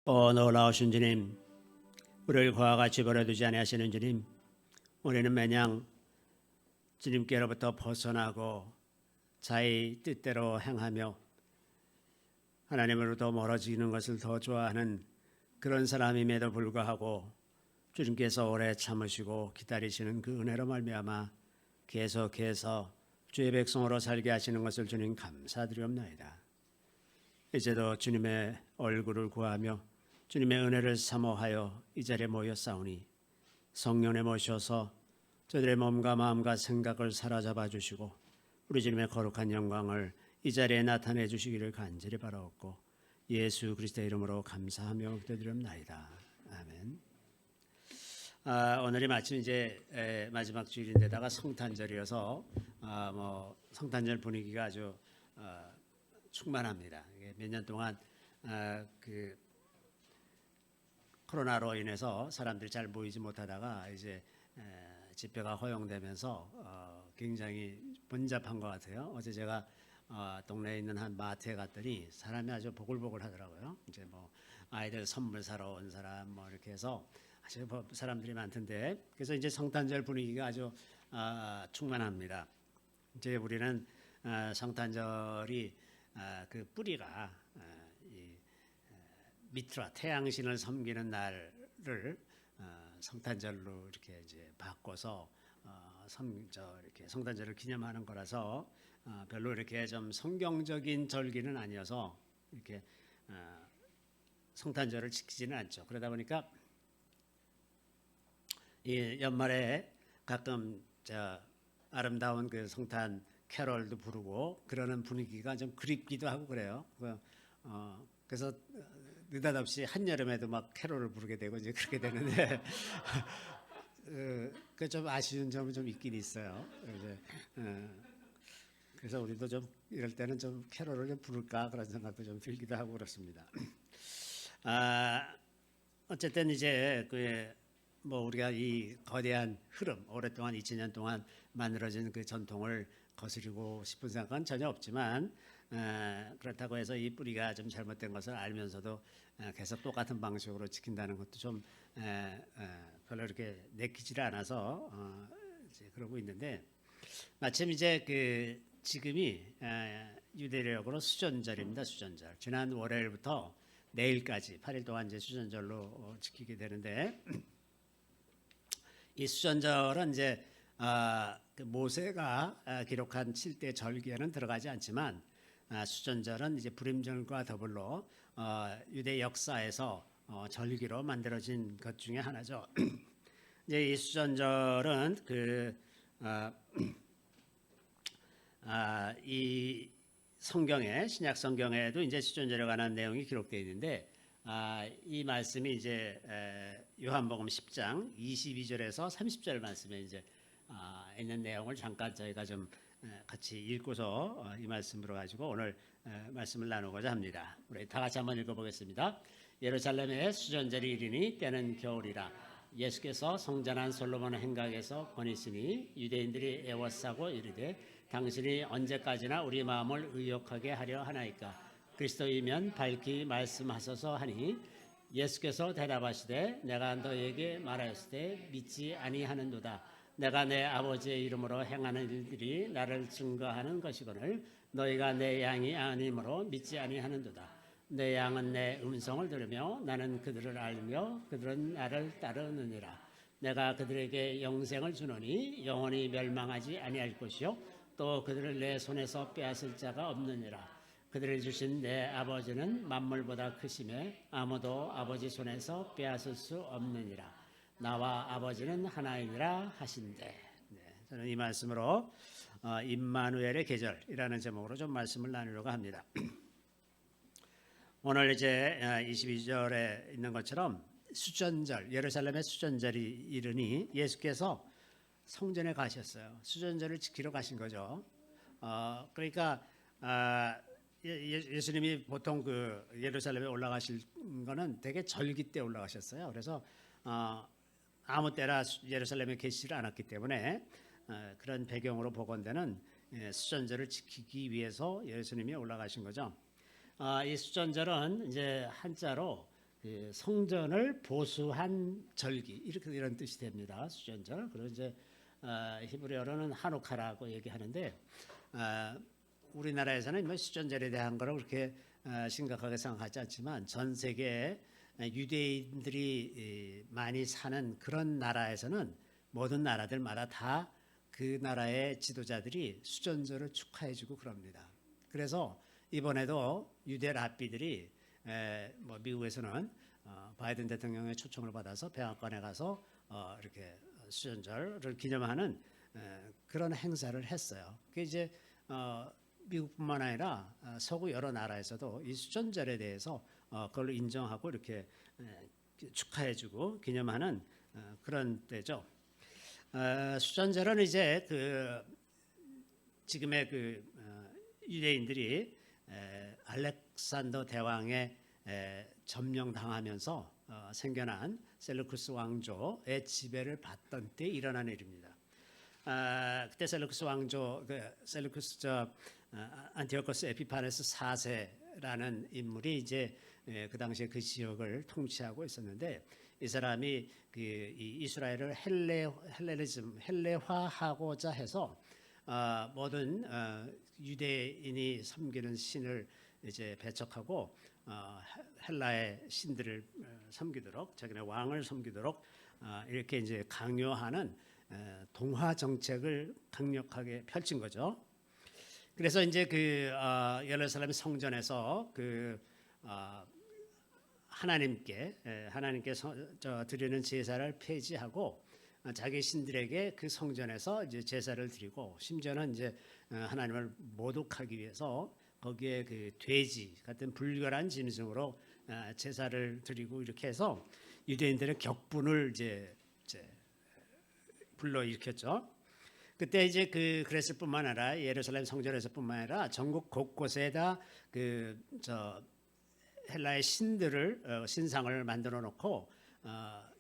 놀라우신 주님, 우리를 그와 같이 버려두지 아니하시는 주님, 우리는 매냥 주님께로부터 벗어나고 자기 뜻대로 행하며 하나님으로부터 멀어지는 것을 더 좋아하는 그런 사람임에도 불구하고 주님께서 오래 참으시고 기다리시는 그 은혜로 말미암아 계속해서 주의 백성으로 살게 하시는 것을 주님 감사드리옵나이다. 이제도 주님의 얼굴을 구하며 주님의 은혜를 사모하여 이 자리에 모였사오니 성령에 모셔서 저들의 몸과 마음과 생각을 사로잡아 주시고 우리 주님의 거룩한 영광을 이 자리에 나타내 주시기를 간절히 바라옵고 예수 그리스도의 이름으로 감사하며 기도드립나이다. 아멘. 오늘이 마침 이제 마지막 주일인데다가 성탄절이어서 성탄절 분위기가 아주 충만합니다. 몇 년 동안 그 코로나로 인해서 사람들이 잘 모이지 못하다가 이제 집회가 허용되면서 굉장히 번잡한 것 같아요. 어제 제가 동네에 있는 한 마트에 갔더니 사람이 아주 보글보글 하더라고요. 이제 뭐 아이들 선물 사러 온 사람 뭐 이렇게 해서 아주 사람들이 많던데, 그래서 이제 성탄절 분위기가 아주 충만합니다. 이제 우리는 성탄절이 그 뿌리가 미트라 태양신을 섬기는 날을 성탄절로 이렇게 이제 바꿔서 이렇게 성탄절을 기념하는 거라서 별로 이렇게 좀 성경적인 절기는 아니어서 이렇게 성탄절을 지키지는 않죠. 그러다 보니까 이 연말에 가끔 아름다운 그 성탄 캐럴도 부르고 그러는 분위기가 좀 그립기도 하고 그래요. 그래서 느닷없이 한여름에도 막 캐롤을 부르게 되고 이제 그렇게 되는데 그 좀 아쉬운 점은 좀 있긴 있어요. 그래서 우리도 좀 이럴 때는 좀 캐롤을 좀 부를까 그런 생각도 좀 들기도 하고 그렇습니다. 어쨌든 이제 우리가 이 거대한 흐름, 오랫동안 2000년 동안 만들어진 그 전통을 거스르고 싶은 생각은 전혀 없지만 그렇다고 해서 이 뿌리가 좀 잘못된 것을 알면서도 계속 똑같은 방식으로 지킨다는 것도 좀 별로 이렇게 내키지를 않아서 이제 그러고 있는데, 마침 이제 지금이 유대력으로 수전절입니다. 수전절. 지난 월요일부터 내일까지 8일 동안 이제 수전절로 지키게 되는데, 이 수전절은 이제 그 모세가 기록한 7대 절기에는 들어가지 않지만 수전절은 이제 불임절과 더불어 유대 역사에서 절기로 만들어진 것 중에 하나죠. 이제 이 수전절은 이 성경에, 신약 성경에도 이제 수전절에 관한 내용이 기록되어 있는데, 이 말씀이 이제 요한복음 10장 22절에서 30절 말씀에 이제 있는 내용을 잠깐 저희가 좀 같이 읽고서 이 말씀으로 가지고 오늘 말씀을 나누고자 합니다. 우리 다 같이 한번 읽어보겠습니다. 예루살렘에 수전절이 이르니 때는 겨울이라. 예수께서 성전한 솔로몬 행각에서 권하시니 유대인들이 애워싸고 이르되 당신이 언제까지나 우리 마음을 의욕하게 하려 하나이까. 그리스도이면 밝히 말씀하소서 하니 예수께서 대답하시되 내가 너에게 말하였으되 믿지 아니하는도다. 내가 내 아버지의 이름으로 행하는 일들이 나를 증거하는 것이거늘 너희가 내 양이 아니므로 믿지 아니하는도다. 내 양은 내 음성을 들으며 나는 그들을 알며 그들은 나를 따르느니라. 내가 그들에게 영생을 주노니 영원히 멸망하지 아니할 것이요 또 그들을 내 손에서 빼앗을 자가 없느니라. 그들을 주신 내 아버지는 만물보다 크심에 아무도 아버지 손에서 빼앗을 수 없느니라. 나와 아버지는 하나이니라 하신대. 저는 이 말씀으로 임마누엘의 계절이라는 제목으로 좀 말씀을 나누려고 합니다. 오늘 이제 22절에 있는 것처럼 수전절, 예루살렘의 수전절이 이르니 예수께서 성전에 가셨어요. 수전절을 지키러 가신 거죠. 그러니까 예수님이 보통 그 예루살렘에 올라가실 거는 되게 절기 때 올라가셨어요. 그래서 아무 때나 예루살렘에 계시지를 않았기 때문에 그런 배경으로 보건대는 수전절을 지키기 위해서 예수님이 올라가신 거죠. 이 수전절은 이제 한자로 성전을 보수한 절기 이런 뜻이 됩니다. 수전절. 그리고 이제 히브리어로는 하누카라고 얘기하는데 우리나라에서는 뭐 수전절에 대한 거를 그렇게 심각하게 생각하지 않지만 전 세계에 유대인들이 많이 사는 그런 나라에서는 모든 나라들마다 다 그 나라의 지도자들이 수전절을 축하해주고 그럽니다. 그래서 이번에도 유대 랍비들이 뭐 미국에서는 바이든 대통령의 초청을 받아서 백악관에 가서 이렇게 수전절을 기념하는 그런 행사를 했어요. 그게 이제 미국뿐만 아니라 서구 여러 나라에서도 이 수전절에 대해서 그걸 인정하고 이렇게 축하해주고 기념하는 그런 때죠. 수전절은 이제 지금의 유대인들이 알렉산더 대왕의 점령당하면서 생겨난 셀루쿠스 왕조의 지배를 받던 때 일어난 일입니다. 그때 셀루쿠스 왕조, 셀루쿠스 안티오코스 에피파네스 4세라는 인물이 이제 그 당시에 그 지역을 통치하고 있었는데 이 사람이 이 이스라엘을 헬레화하고자 해서 모든 유대인이 섬기는 신을 이제 배척하고 헬라의 신들을 섬기도록 자기네 왕을 섬기도록 이렇게 이제 강요하는 동화 정책을 강력하게 펼친 거죠. 그래서 이제 예루살렘 성전에서 하나님께 드리는 제사를 폐지하고 자기 신들에게 그 성전에서 이제 제사를 드리고 심지어는 이제 하나님을 모독하기 위해서 거기에 그 돼지 같은 불결한 짐승으로 제사를 드리고 이렇게 해서 유대인들의 격분을 이제 불러일으켰죠. 그때 이제 그랬을 뿐만 아니라 예루살렘 성전에서뿐만 아니라 전국 곳곳에다 헬라의 신들을 신상을 만들어 놓고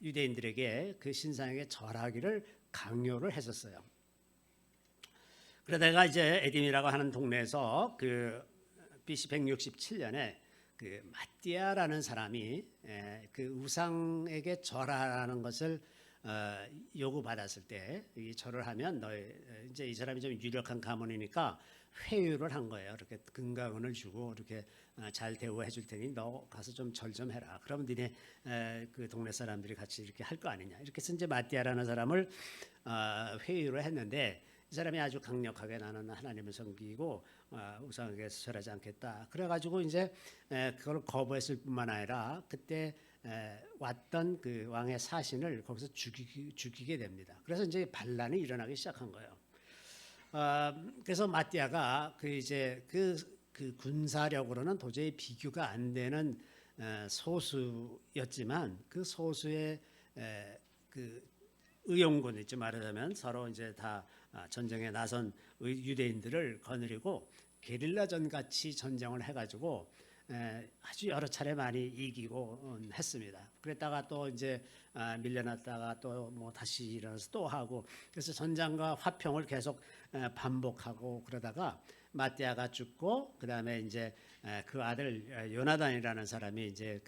유대인들에게 그 신상에 절하기를 강요를 했었어요. 그러다가 이제 에딤이라고 하는 동네에서 BC 167년에 마띠아라는 사람이 그 우상에게 절하라는 것을 요구받았을 때 이 절을 하면 이제 이 사람이 좀 유력한 가문이니까 회유를 한 거예요. 이렇게 금강은을 주고 이렇게 잘 대우해 줄 테니 너 가서 좀 절 좀 해라. 그러면 니네 그 동네 사람들이 같이 이렇게 할 거 아니냐. 이렇게 해서 이제 마띠아라는 사람을 회유를 했는데 이 사람이 아주 강력하게 나는 하나님을 섬기고 우상에게 절하지 않겠다. 그래가지고 이제 그걸 거부했을 뿐만 아니라 그때 왔던 그 왕의 사신을 거기서 죽이게 됩니다. 그래서 이제 반란이 일어나기 시작한 거예요. 그래서 마띠아가 그 군사력으로는 도저히 비교가 안 되는 소수였지만 그 소수의 그 의용군 있죠. 말하자면 서로 이제 다 전쟁에 나선 유대인들을 거느리고 게릴라전 같이 전쟁을 해가지고 아주 여러 차례 많이 이기고 했습니다. 그랬다가 또 이제 밀려났다가 또 뭐 다시 일어나서 또 하고 그래서 전장과 화평을 계속 반복하고 그러다가 마띠아가 죽고 그 다음에 이제 그 아들 요나단이라는 사람이 이제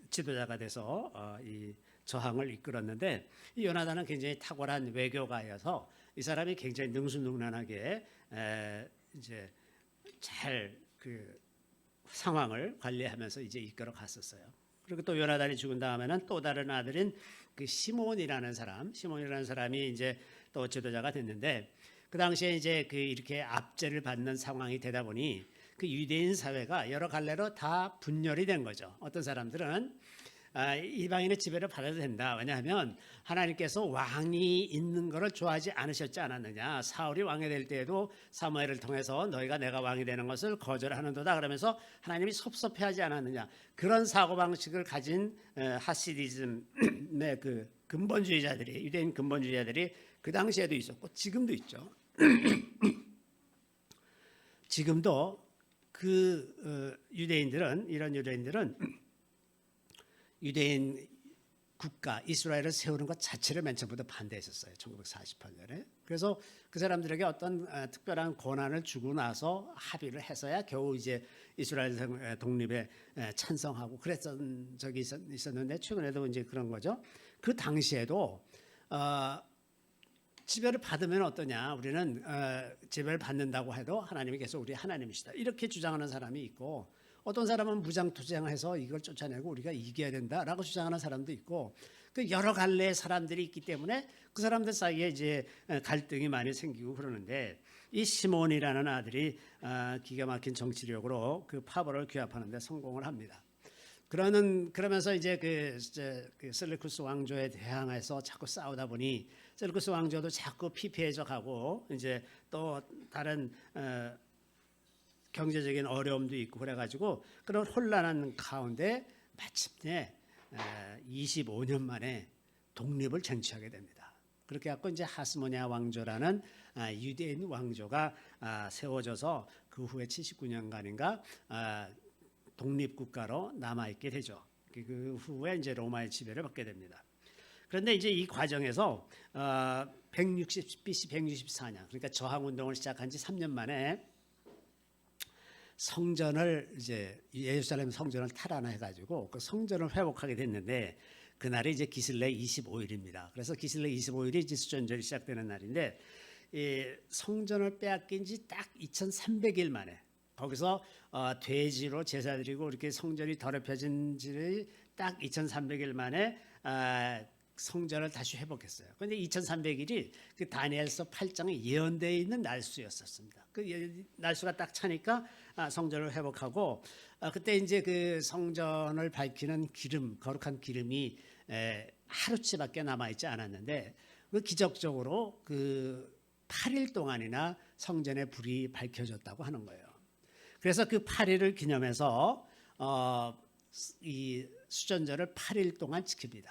지도자가 돼서 이 저항을 이끌었는데 이 요나단은 굉장히 탁월한 외교가여서 이 사람이 굉장히 능수능란하게 이제 잘 상황을 관리하면서 이제 이끌어 갔었어요. 그리고 또 요나단이 죽은 다음에는 또 다른 아들인 시몬이라는 사람이 이제 또 지도자가 됐는데 그 당시에 이제 이렇게 압제를 받는 상황이 되다 보니 그 유대인 사회가 여러 갈래로 다 분열이 된 거죠. 어떤 사람들은 이방인의 지배를 받아도 된다. 왜냐하면 하나님께서 왕이 있는 것을 좋아하지 않으셨지 않았느냐. 사울이 왕이 될 때에도 사무엘을 통해서 너희가 내가 왕이 되는 것을 거절하는도다. 그러면서 하나님이 섭섭해하지 않았느냐. 그런 사고방식을 가진 하시디즘의 근본주의자들이 유대인 근본주의자들이 그 당시에도 있었고 지금도 있죠. 지금도 이런 유대인들은 유대인 국가 이스라엘을 세우는 것 자체를 맨 처음부터 반대했었어요. 1948년에. 그래서 그 사람들에게 어떤 특별한 권한을 주고 나서 합의를 해서야 겨우 이제 이스라엘 독립에 찬성하고 그랬던 적이 있었는데 최근에도 이제 그런 거죠. 그 당시에도 지배를 받으면 어떠냐? 우리는 지배를 받는다고 해도 하나님이 계속 우리 하나님이시다. 이렇게 주장하는 사람이 있고 어떤 사람은 무장투쟁해서 이걸 쫓아내고 우리가 이겨야 된다라고 주장하는 사람도 있고 그 여러 갈래의 사람들이 있기 때문에 그 사람들 사이에 이제 갈등이 많이 생기고 그러는데 이 시몬이라는 아들이 기가 막힌 정치력으로 그 파벌을 규합하는 데 성공을 합니다. 그러면서 이제 그 셀루쿠스 왕조에 대항해서 자꾸 싸우다 보니 셀루쿠스 왕조도 자꾸 피폐해져 가고 이제 또 다른 경제적인 어려움도 있고 그래가지고 그런 혼란한 가운데 마침내 25년 만에 독립을 쟁취하게 됩니다. 그렇게 해서 이제 하스모니아 왕조라는 유대인 왕조가 세워져서 그 후에 79년간인가 독립국가로 남아있게 되죠. 그 후에 이제 로마의 지배를 받게 됩니다. 그런데 이제 이 과정에서 BC 164년 그러니까 저항운동을 시작한 지 3년 만에 성전을 이제 예루살렘 성전을 탈환해가지고 그 성전을 회복하게 됐는데 그날이 이제 기슬레 25일입니다. 그래서 기슬레 25일이 이제 수전절이 시작되는 날인데 이 성전을 빼앗긴 지 딱 2,300일 만에 거기서 돼지로 제사드리고 이렇게 성전이 더럽혀진 지 딱 2,300일 만에 성전을 다시 회복했어요. 그런데 2,300일이 그 다니엘서 8장에 예언되어 있는 날수였었습니다. 그 날수가 딱 차니까 성전을 회복하고 그때 이제 그 성전을 밝히는 기름, 거룩한 기름이 하루치밖에 남아있지 않았는데 그 기적적으로 그 8일 동안이나 성전의 불이 밝혀졌다고 하는 거예요. 그래서 그 8일을 기념해서 이 수전절을 8일 동안 지킵니다.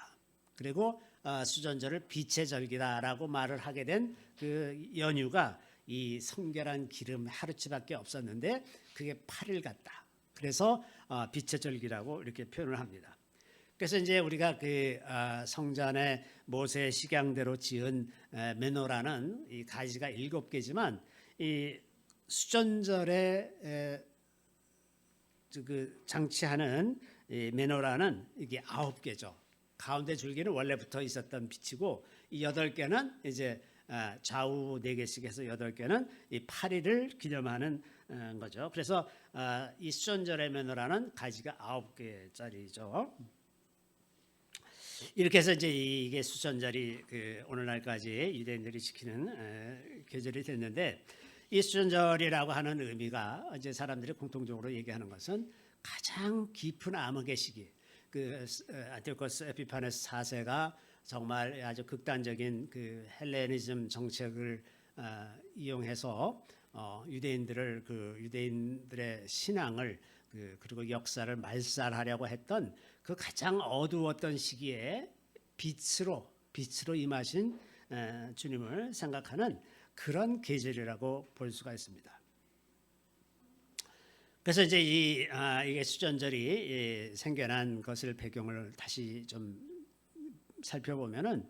그리고 수전절을 빛의 절기다라고 말을 하게 된 그 연유가 이 성결한 기름 하루치밖에 없었는데 그게 8일 같다. 그래서 빛의 절기라고 이렇게 표현을 합니다. 그래서 이제 우리가 그 성전에 모세 식양대로 지은 메노라는 이 가지가 7개지만 이 수전절에 그 장치하는 이 메노라는 이게 9개죠. 가운데 줄기는 원래부터 있었던 빛이고 이 8개는 이제 좌우 4개씩 해서 8개는 이 8일을 기념하는 거죠. 그래서 이 수전절의 메노라는 가지가 9개짜리죠. 이렇게 해서 이제 이게 수전절이 그 오늘날까지 유대인들이 지키는 계절이 됐는데 이 수전절이라고 하는 의미가 이제 사람들이 공통적으로 얘기하는 것은 가장 깊은 암흑의 시기. 그 안티오코스 에피파네스 4세가 정말 아주 극단적인 그 헬레니즘 정책을 이용해서 유대인들의 신앙을 그리고 역사를 말살하려고 했던 그 가장 어두웠던 시기에 빛으로 임하신 주님을 생각하는 그런 계절이라고 볼 수가 있습니다. 그래서 이제 이게 수전절이 생겨난 것을 배경을 다시 좀 살펴보면은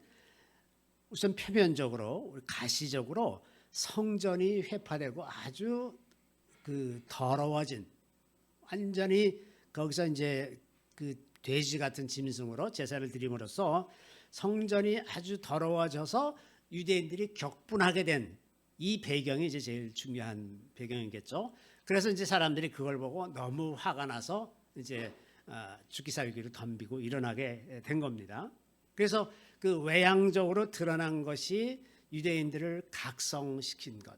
우선 표면적으로 가시적으로 성전이 회파되고 아주 그 더러워진 완전히 거기서 이제 그 돼지 같은 짐승으로 제사를 드림으로써 성전이 아주 더러워져서 유대인들이 격분하게 된 이 배경이 이제 제일 중요한 배경이겠죠. 그래서 이제 사람들이 그걸 보고 너무 화가 나서 이제 죽기 살기로 덤비고 일어나게 된 겁니다. 그래서 그 외향적으로 드러난 것이 유대인들을 각성시킨 것,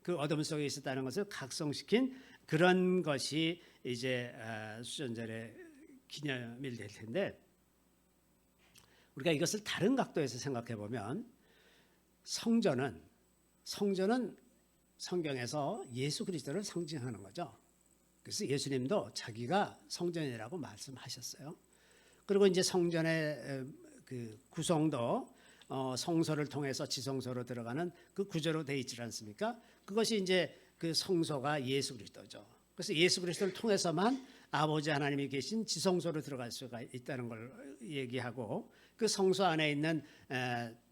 그 어둠 속에 있었다는 것을 각성시킨 그런 것이 이제 수전절의 기념일 될 텐데 우리가 이것을 다른 각도에서 생각해 보면 성전은 성경에서 예수 그리스도를 상징하는 거죠. 그래서 예수님도 자기가 성전이라고 말씀하셨어요. 그리고 이제 성전의 그 구성도 성소를 통해서 지성소로 들어가는 그 구조로 되어 있지 않습니까? 그것이 이제 그 성소가 예수 그리스도죠. 그래서 예수 그리스도를 통해서만 아버지 하나님이 계신 지성소로 들어갈 수가 있다는 걸 얘기하고 그 성소 안에 있는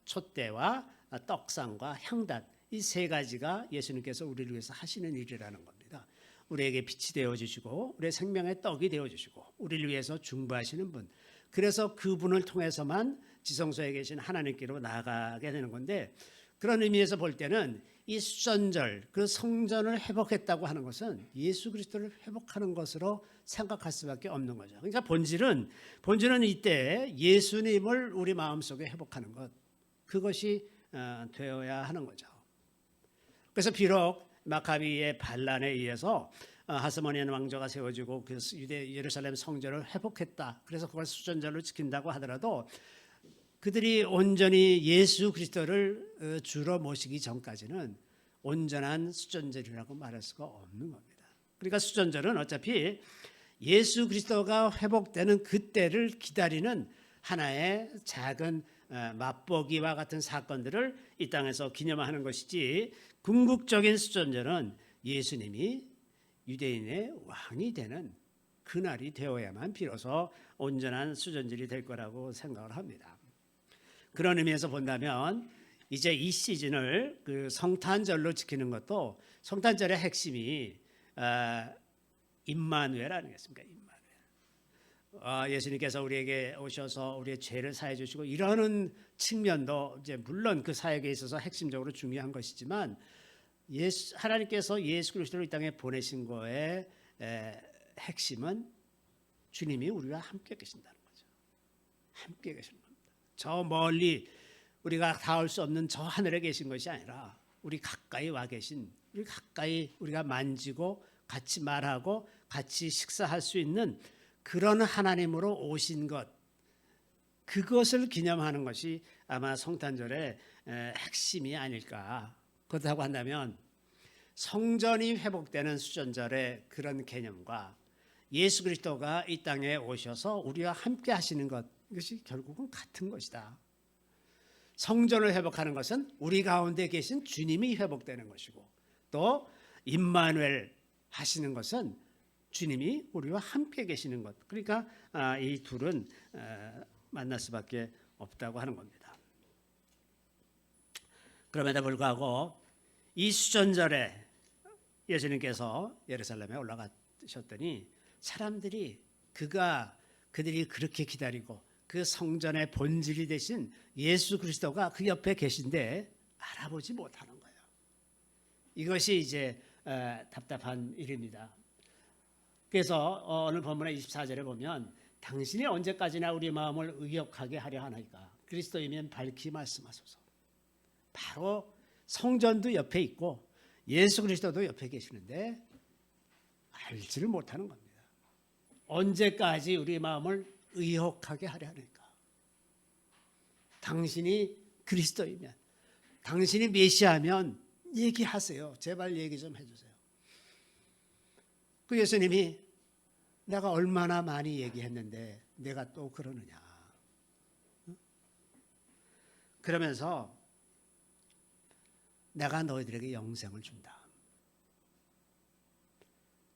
촛대와 떡상과 향단, 이 세 가지가 예수님께서 우리를 위해서 하시는 일이라는 겁니다. 우리에게 빛이 되어주시고 우리의 생명의 떡이 되어주시고 우리를 위해서 중보하시는 분, 그래서 그분을 통해서만 지성소에 계신 하나님께로 나아가게 되는 건데, 그런 의미에서 볼 때는 이 수전절, 그 성전을 회복했다고 하는 것은 예수 그리스도를 회복하는 것으로 생각할 수밖에 없는 거죠. 그러니까 본질은 이때 예수님을 우리 마음속에 회복하는 것, 그것이 되어야 하는 거죠. 그래서 비록 마카비의 반란에 의해서 하스모니안 왕조가 세워지고 그 예루살렘 성전을 회복했다, 그래서 그걸 수전절로 지킨다고 하더라도 그들이 온전히 예수 그리스도를 주로 모시기 전까지는 온전한 수전절이라고 말할 수가 없는 겁니다. 그러니까 수전절은 어차피 예수 그리스도가 회복되는 그때를 기다리는 하나의 작은 맛보기와 같은 사건들을 이 땅에서 기념하는 것이지, 궁극적인 수전절은 예수님이 유대인의 왕이 되는 그날이 되어야만 비로소 온전한 수전절이 될 거라고 생각을 합니다. 그런 의미에서 본다면 이제 이 시즌을 그 성탄절로 지키는 것도, 성탄절의 핵심이 임마누엘 아니겠습니까? 임마누엘. 예수님께서 우리에게 오셔서 우리의 죄를 사해 주시고 이러는 측면도 이제 물론 그 사역에 있어서 핵심적으로 중요한 것이지만, 하나님께서 예수 그리스도를 이 땅에 보내신 거의 핵심은 주님이 우리와 함께 계신다는 거죠. 함께 계시는 겁니다. 저 멀리 우리가 닿을 수 없는 저 하늘에 계신 것이 아니라 우리 가까이 와 계신, 우리 가까이 우리가 만지고 같이 말하고 같이 식사할 수 있는 그런 하나님으로 오신 것, 그것을 기념하는 것이 아마 성탄절의 핵심이 아닐까. 그렇다고 한다면 성전이 회복되는 수전절의 그런 개념과 예수 그리스도가 이 땅에 오셔서 우리와 함께 하시는 것, 이것이 결국은 같은 것이다. 성전을 회복하는 것은 우리 가운데 계신 주님이 회복되는 것이고, 또 임마누엘 하시는 것은 주님이 우리와 함께 계시는 것. 그러니까 이 둘은 만날 수밖에 없다고 하는 겁니다. 그럼에도 불구하고 이 수전절에 예수님께서 예루살렘에 올라가셨더니 사람들이 그들이 그렇게 기다리고 그 성전의 본질이 되신 예수 그리스도가 그 옆에 계신데 알아보지 못하는 거예요. 이것이 이제 답답한 일입니다. 그래서 오늘 본문의 24절에 보면 당신이 언제까지나 우리 마음을 의역하게 하려 하나이까, 그리스도이면 밝히 말씀하소서. 바로 성전도 옆에 있고 예수 그리스도도 옆에 계시는데 알지를 못하는 겁니다. 언제까지 우리 마음을 의혹하게 하려 하니까. 당신이 그리스도이면, 당신이 메시아면 얘기하세요. 제발 얘기 좀 해주세요. 그 예수님이 내가 얼마나 많이 얘기했는데 내가 또 그러느냐. 그러면서 내가 너희들에게 영생을 준다.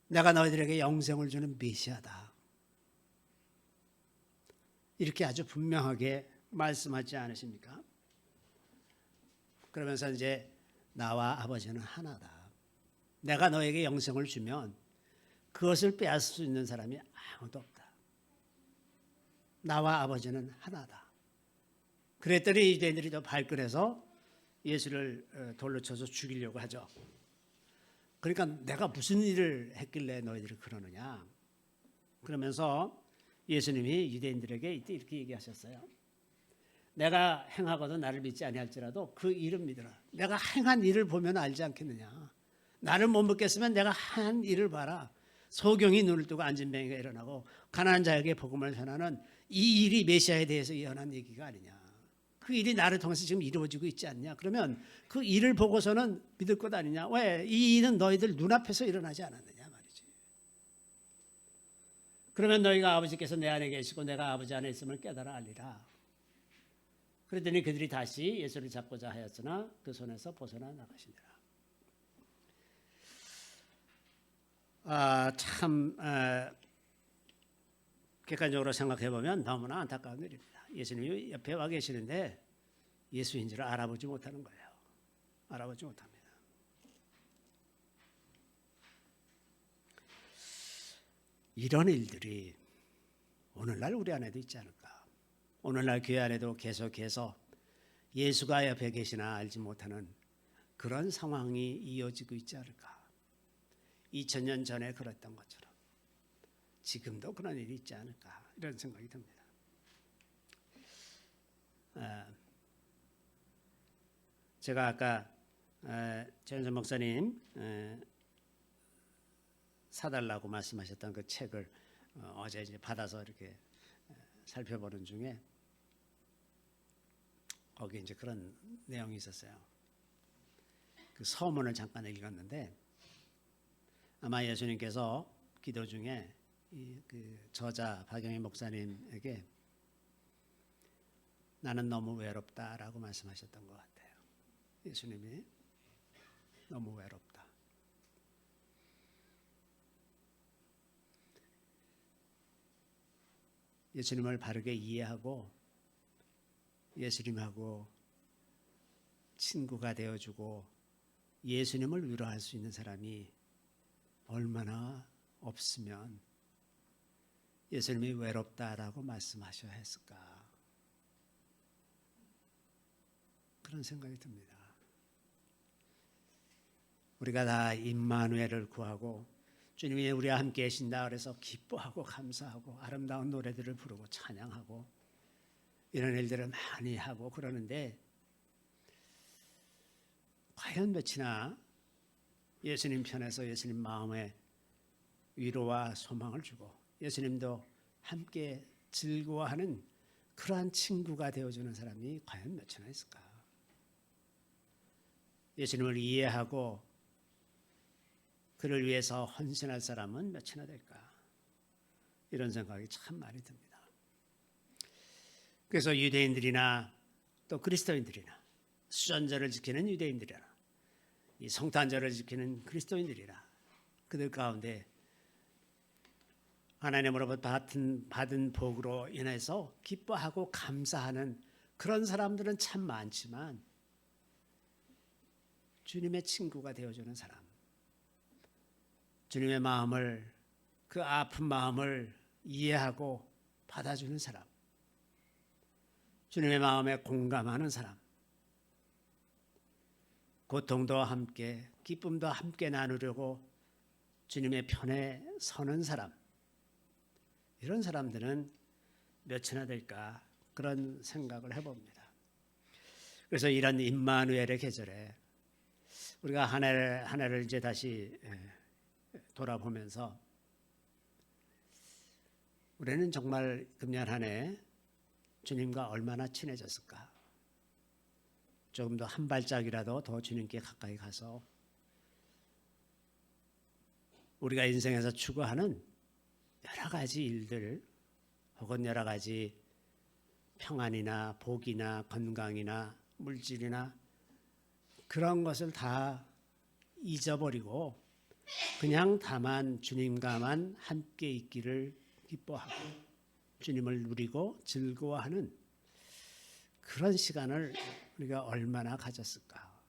내가 너희들에게 영생을 주는 메시아다. 이렇게 아주 분명하게 말씀하지 않으십니까? 그러면서 이제 나와 아버지는 하나다. 내가 너에게 영생을 주면 그것을 빼앗을 수 있는 사람이 아무도 없다. 나와 아버지는 하나다. 그랬더니 유대인들이 더 발끈해서 예수를 돌로 쳐서 죽이려고 하죠. 그러니까 내가 무슨 일을 했길래 너희들이 그러느냐. 그러면서 예수님이 유대인들에게 이때 이렇게 얘기하셨어요. 내가 행하거든 나를 믿지 아니할지라도 그 일을 믿으라. 내가 행한 일을 보면 알지 않겠느냐. 나를 못 믿겠으면 내가 한 일을 봐라. 소경이 눈을 뜨고 앉은 뱅이가 일어나고 가난한 자에게 복음을 전하는 이 일이 메시아에 대해서 예언한 얘기가 아니냐. 그 일이 나를 통해서 지금 이루어지고 있지 않냐. 그러면 그 일을 보고서는 믿을 것 아니냐. 왜? 이 일은 너희들 눈앞에서 일어나지 않았느냐 말이지. 그러면 너희가 아버지께서 내 안에 계시고 내가 아버지 안에 있음을 깨달아 알리라. 그랬더니 그들이 다시 예수를 잡고자 하였으나 그 손에서 벗어나 나가시니라. 객관적으로 생각해 보면 너무나 안타까운 일입니다. 예수님이 옆에 와 계시는데 예수인 줄 알아보지 못하는 거예요. 알아보지 못합니다. 이런 일들이 오늘날 우리 안에도 있지 않을까? 오늘날 교회 안에도 계속해서 예수가 옆에 계시나 알지 못하는 그런 상황이 이어지고 있지 않을까? 2000년 전에 그랬던 것처럼 지금도 그런 일이 있지 않을까? 이런 생각이 듭니다. 제가 아까 최현선 목사님 사달라고 말씀하셨던 그 책을 어제 이제 받아서 이렇게 살펴보는 중에 거기 이제 그런 내용이 있었어요. 그 서문을 잠깐 읽었는데 아마 예수님께서 기도 중에 그 저자 박영희 목사님에게 나는 너무 외롭다라고 말씀하셨던 것 같아요. 예수님이 너무 외롭다. 예수님을 바르게 이해하고 예수님하고 친구가 되어주고 예수님을 위로할 수 있는 사람이 얼마나 없으면 예수님이 외롭다라고 말씀하셔야 했을까? 그런 생각이 듭니다. 우리가 다 임마누엘을 구하고 주님이 우리와 함께 계신다 그래서 기뻐하고 감사하고 아름다운 노래들을 부르고 찬양하고 이런 일들을 많이 하고 그러는데 과연 몇이나 예수님 편에서 예수님 마음에 위로와 소망을 주고 예수님도 함께 즐거워하는 그러한 친구가 되어주는 사람이 과연 몇이나 있을까? 예수님을 이해하고 그를 위해서 헌신할 사람은 몇이나 될까? 이런 생각이 참 많이 듭니다. 그래서 유대인들이나 또 그리스도인들이나 수전절을 지키는 유대인들이나 이 성탄절을 지키는 그리스도인들이나 그들 가운데 하나님으로부터 받은 복으로 인해서 기뻐하고 감사하는 그런 사람들은 참 많지만 주님의 친구가 되어주는 사람, 주님의 마음을, 그 아픈 마음을 이해하고 받아주는 사람, 주님의 마음에 공감하는 사람, 고통도 함께 기쁨도 함께 나누려고 주님의 편에 서는 사람, 이런 사람들은 몇이나 될까 그런 생각을 해봅니다. 그래서 이런 임마누엘의 계절에 우리가 한 해를 이제 다시 돌아보면서 우리는 정말 금년 한 해 주님과 얼마나 친해졌을까? 조금 더 한 발짝이라도 더 주님께 가까이 가서 우리가 인생에서 추구하는 여러 가지 일들 혹은 여러 가지 평안이나 복이나 건강이나 물질이나 그런 것을 다 잊어버리고 그냥 다만 주님과만 함께 있기를 기뻐하고 주님을 누리고 즐거워하는 그런 시간을 우리가 얼마나 가졌을까?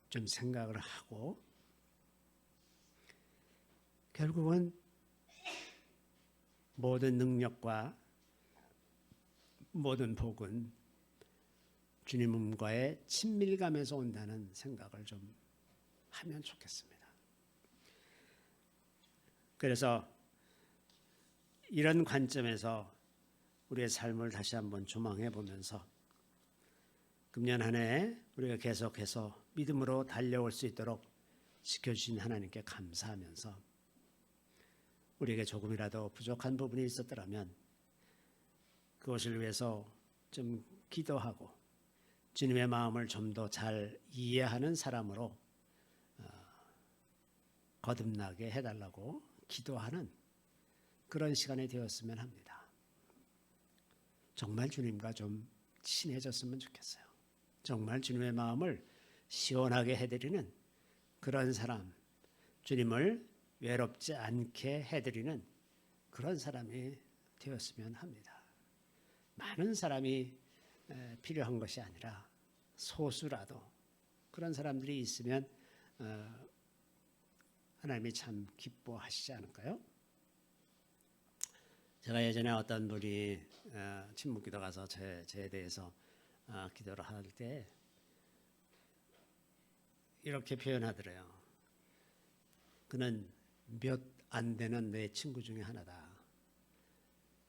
좀 생각을 하고 결국은 모든 능력과 모든 복은 주님과의 친밀감에서 온다는 생각을 좀 하면 좋겠습니다. 그래서 이런 관점에서 우리의 삶을 다시 한번 조망해 보면서 금년 한 해 우리가 계속해서 믿음으로 달려올 수 있도록 지켜주신 하나님께 감사하면서 우리에게 조금이라도 부족한 부분이 있었더라면 그것을 위해서 좀 기도하고 주님의 마음을 좀 더 잘 이해하는 사람으로 거듭나게 해달라고 기도하는 그런 시간이 되었으면 합니다. 정말 주님과 좀 친해졌으면 좋겠어요. 정말 주님의 마음을 시원하게 해드리는 그런 사람, 주님을 외롭지 않게 해드리는 그런 사람이 되었으면 합니다. 많은 사람이 필요한 것이 아니라 소수라도 그런 사람들이 있으면 하나님이 참 기뻐하시지 않을까요? 제가 예전에 어떤 분이 침묵기도 가서 저에 대해서 기도를 할 때 이렇게 표현하더래요. 그는 몇 안 되는 내 친구 중에 하나다.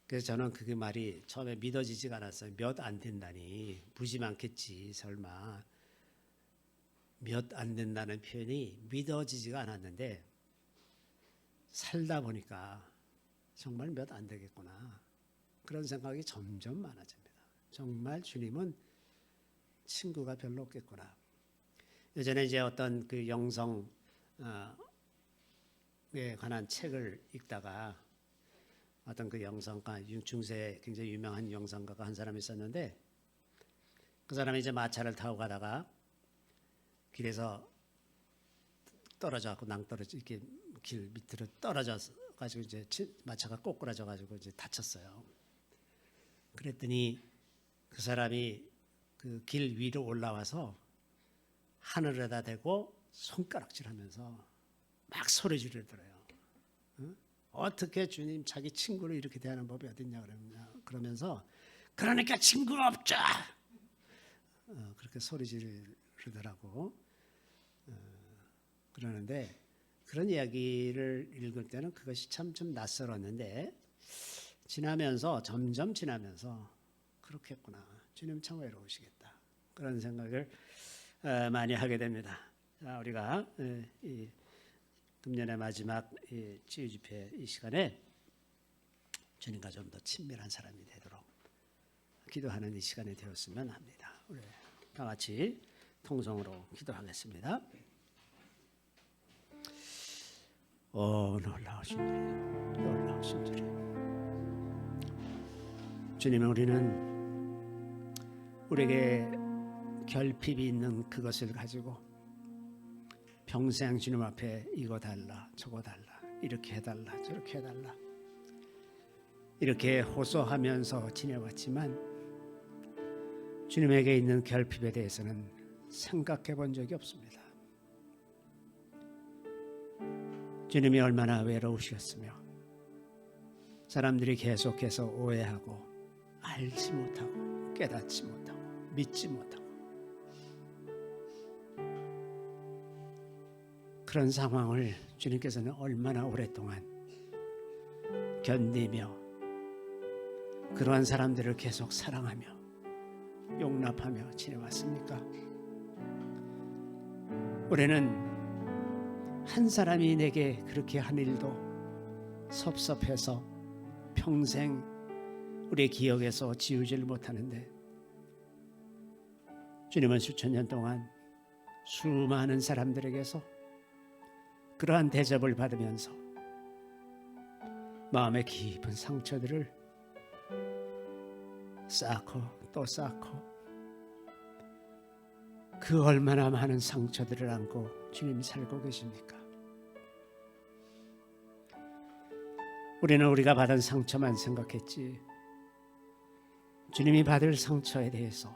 그래서 저는 그 말이 처음에 믿어지지가 않았어요. 몇 안 된다니 무지 많겠지 설마. 몇 안 된다는 표현이 믿어지지가 않았는데 살다 보니까 정말 몇 안 되겠구나. 그런 생각이 점점 많아집니다. 정말 주님은 친구가 별로 없겠구나. 예전에 이제 어떤 그 영성에 관한 책을 읽다가 어떤 그 영성가, 중세에 굉장히 유명한 영성가가 한 사람이 있었는데 그 사람이 이제 마차를 타고 가다가 길에서 떨어져갖고 낭떠러지 이렇게 길 밑으로 떨어져서 가지고 이제 마차가 꼬꾸라져 가지고 이제 다쳤어요. 그랬더니 그 사람이 그 길 위로 올라와서 하늘에다 대고 손가락질하면서 막 소리 지르더래요. 어떻게 주님 자기 친구를 이렇게 대하는 법이 어딨냐 그러면서 그러니까 친구가 없죠. 그렇게 소리 지르더라고. 그러는데 그런 이야기를 읽을 때는 그것이 참 좀 낯설었는데 지나면서 점점 지나면서 그렇겠구나. 주님 참 외로우시겠다. 그런 생각을 많이 하게 됩니다. 자, 우리가 이 금년의 마지막 치유 집회 이 시간에 주님과 좀 더 친밀한 사람이 되도록 기도하는 이 시간이 되었으면 합니다. 우리 다 같이 통성으로 기도하겠습니다. 오, 놀라우신 주님, 놀라우신 주님. 주님, 우리는 우리에게 결핍이 있는 그것을 가지고 평생 주님 앞에 이거 달라 저거 달라 이렇게 해달라 저렇게 해달라 이렇게 호소하면서 지내왔지만 주님에게 있는 결핍에 대해서는 생각해 본 적이 없습니다. 주님이 얼마나 외로우셨으며 사람들이 계속해서 오해하고 알지 못하고 깨닫지 못하고 믿지 못하고 그런 상황을 주님께서는 얼마나 오랫동안 견디며 그러한 사람들을 계속 사랑하며 용납하며 지내왔습니까? 우리는 한 사람이 내게 그렇게 한 일도 섭섭해서 평생 우리의 기억에서 지우지를 못하는데 주님은 수천 년 동안 수많은 사람들에게서 그러한 대접을 받으면서 마음의 깊은 상처들을 쌓고 또 쌓고 그 얼마나 많은 상처들을 안고 주님이 살고 계십니까? 우리는 우리가 받은 상처만 생각했지 주님이 받을 상처에 대해서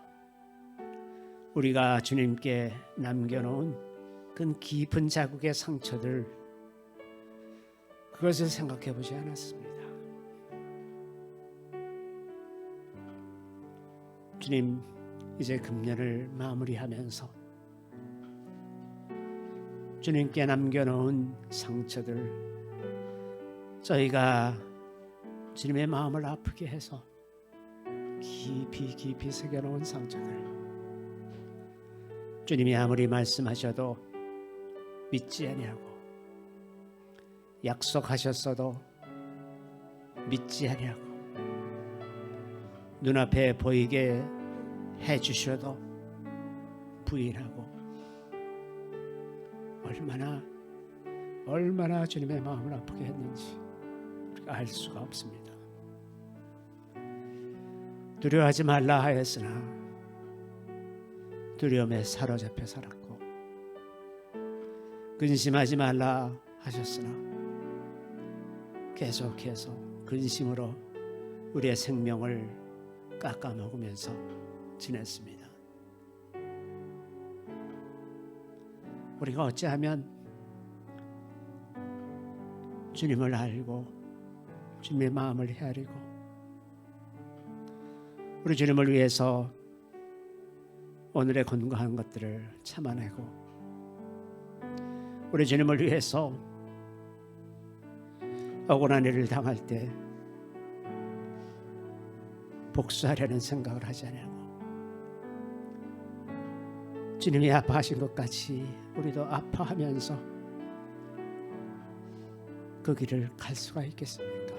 우리가 주님께 남겨놓은 그 깊은 자국의 상처들 그것을 생각해 보지 않았습니다. 주님, 이제 금년을 마무리하면서 주님께 남겨놓은 상처들 저희가 주님의 마음을 아프게 해서 깊이 새겨놓은 상처들 주님이 아무리 말씀하셔도 믿지 아니하고 약속하셨어도 믿지 아니하고 눈앞에 보이게 해주셔도 부인하고 얼마나 주님의 마음을 아프게 했는지 우리가 알 수가 없습니다. 두려워하지 말라 하였으나 두려움에 사로잡혀 살았고 근심하지 말라 하셨으나 계속해서 근심으로 우리의 생명을 깎아먹으면서 지냈습니다. 우리가 어찌하면 주님을 알고 주님의 마음을 헤아리고 우리 주님을 위해서 오늘의 건강한 것들을 참아내고 우리 주님을 위해서 억울한 일을 당할 때 복수하려는 생각을 하지 않고 주님이 아파하신 것 같이 우리도 아파하면서 그 길을 갈 수가 있겠습니까?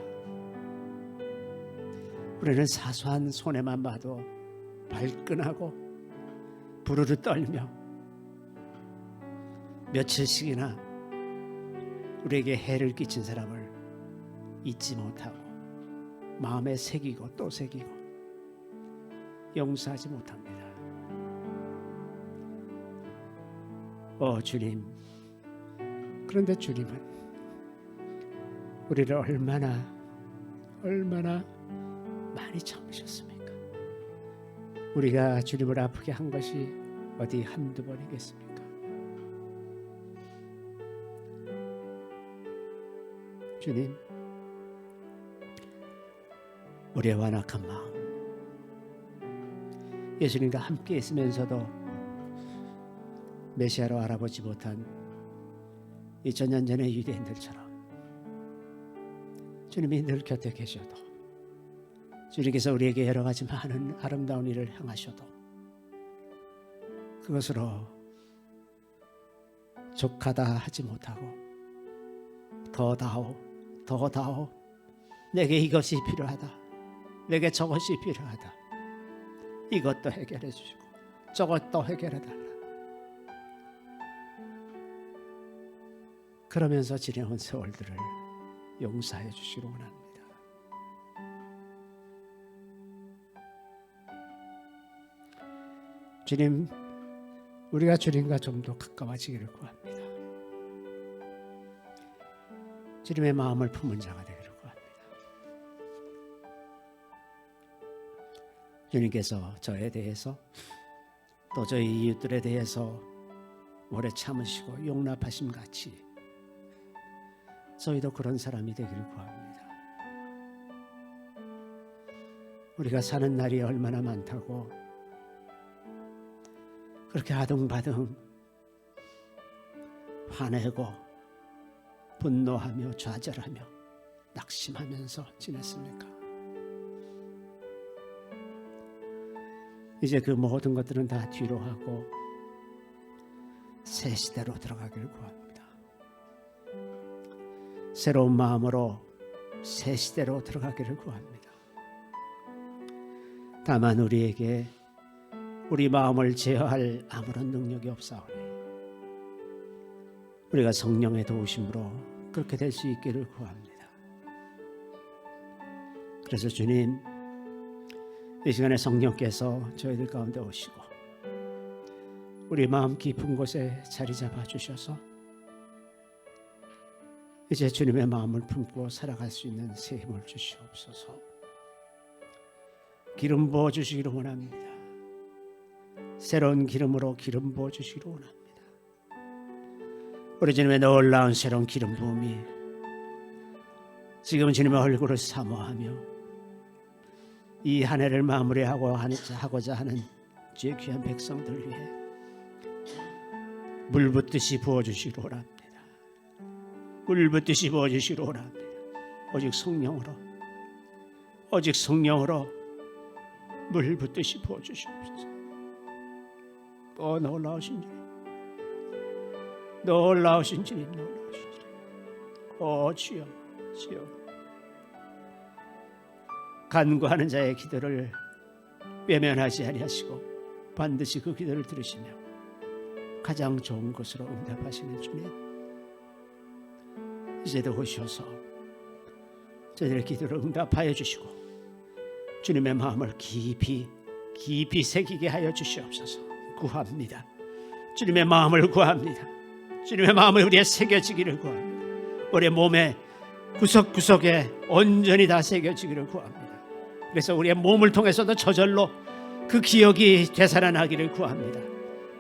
우리는 사소한 손해만 봐도 발끈하고 부르르 떨며 며칠씩이나 우리에게 해를 끼친 사람을 잊지 못하고 마음에 새기고 또 새기고 용서하지 못합니다. 주님, 그런데 주님은 우리를 얼마나 많이 참으셨습니까? 우리가 주님을 아프게 한 것이 어디 한두 번이겠습니까? 주님, 우리의 완악한 마음, 예수님과 함께 있으면서도 메시아로 알아보지 못한 2000년 전의 유대인들처럼 주님이 늘 곁에 계셔도 주님께서 우리에게 여러 가지 많은 아름다운 일을 행하셔도 그것으로 족하다 하지 못하고 더 다오 내게 이것이 필요하다, 내게 저것이 필요하다, 이것도 해결해 주시고 저것도 해결해 달라, 그러면서 지내온 세월들을 용서해 주시기를 원합니다. 주님, 우리가 주님과 좀 더 가까워지기를 구합니다. 주님의 마음을 품은 자가 되기를 구합니다. 주님께서 저에 대해서 또 저희 이웃들에 대해서 오래 참으시고 용납하심 같이 저희도 그런 사람이 되기를 구합니다. 우리가 사는 날이 얼마나 많다고 그렇게 아등바등 화내고 분노하며 좌절하며 낙심하면서 지냈습니까? 이제 그 모든 것들은 다 뒤로 하고 새 시대로 들어가기를 구합니다. 새로운 마음으로 새 시대로 들어가기를 구합니다. 다만 우리에게 우리 마음을 제어할 아무런 능력이 없사오니 우리가 성령의 도우심으로 그렇게 될 수 있기를 구합니다. 그래서 주님, 이 시간에 성령께서 저희들 가운데 오시고 우리 마음 깊은 곳에 자리 잡아 주셔서 이제 주님의 마음을 품고 살아갈 수 있는 새 힘을 주시옵소서. 기름 부어 주시기를 원합니다. 새로운 기름으로 기름 부어 주시기를 원합니다. 우리 주님의 놀라운 새로운 기름 부음이 지금 주님의 얼굴을 사모하며 이 한 해를 마무리하고자 하는 주의 귀한 백성들 위해 물 붓듯이 부어주시기를 원합니다. 물 붓듯이 부어주시기를 원합니다. 오직 성령으로 물 붓듯이 부어주시옵소서. 놀라우신 주님, 주여, 간구하는 자의 기도를 외면하지 아니하시고 반드시 그 기도를 들으시며 가장 좋은 것으로 응답하시는 주님, 이제도 오셔서 저희들의 기도를 응답하여 주시고 주님의 마음을 깊이 새기게 하여 주시옵소서. 구합니다. 주님의 마음을 구합니다. 주님의 마음을 우리에 새겨지기를 구합니다. 우리의 몸에 구석구석에 온전히 다 새겨지기를 구합니다. 그래서 우리의 몸을 통해서도 저절로 그 기억이 되살아나기를 구합니다.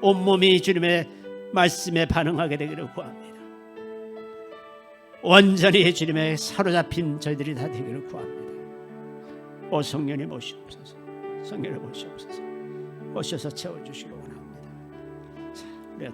온몸이 주님의 말씀에 반응하게 되기를 구합니다. 완전히 주님의 사로잡힌 저희들이 다 되기를 구합니다. 오 성령님 오시옵소서. 성령님 오시옵소서. 오셔서 채워주시고